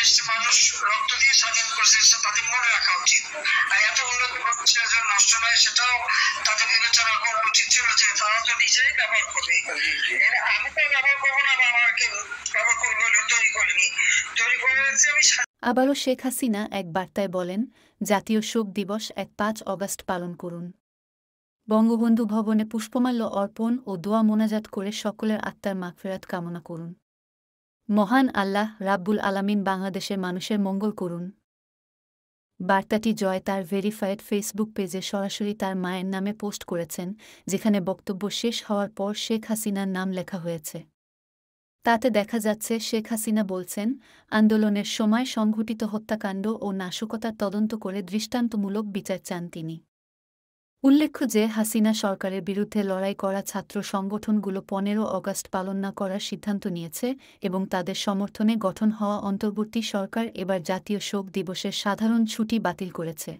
দেশ মানুষ রক্ত দিয়ে স্বাধীন করেছে, তাদের মনে রাখা উচিত। আর এত উন্নত প্রতিষ্ঠান যেন নষ্ট নয় সেটাও তাদের বিবেচনা করা উচিত ছিল, যে তারা তো নিজেই ব্যবহার করবে। আমি তো ব্যবহার করবো না, বা আমাকে ব্যবহার করবো তৈরি করিনি, তৈরি করে আমি। আবারও শেখ হাসিনা এক বার্তায় বলেন, জাতীয় শোক দিবস 5 অগাস্ট পালন করুন। বঙ্গবন্ধু ভবনে পুষ্পমাল্য অর্পণ ও দোয়া মোনাজাত করে সকলের আত্মার মাগফিরাত কামনা করুন। মহান আল্লাহ রাব্বুল আলামিন বাংলাদেশের মানুষের মঙ্গল করুন। বার্তাটি জয় তার ভেরিফাইড ফেসবুক পেজে সরাসরি তার মায়ের নামে পোস্ট করেছেন, যেখানে বক্তব্য শেষ হওয়ার পর শেখ হাসিনার নাম লেখা হয়েছে। তাতে দেখা যাচ্ছে শেখ হাসিনা বলছেন, আন্দোলনের সময় সংঘটিত হত্যাকাণ্ড ও নাশকতার তদন্ত করে দৃষ্টান্তমূলক বিচার চান তিনি। উল্লেখ্য যে হাসিনা সরকারের বিরুদ্ধে লড়াই করা ছাত্র সংগঠনগুলো 15 অগাস্ট পালন না করার সিদ্ধান্ত নিয়েছে এবং তাদের সমর্থনে গঠন হওয়া অন্তর্বর্তী সরকার এবার জাতীয় শোক দিবসের সাধারণ ছুটি বাতিল করেছে।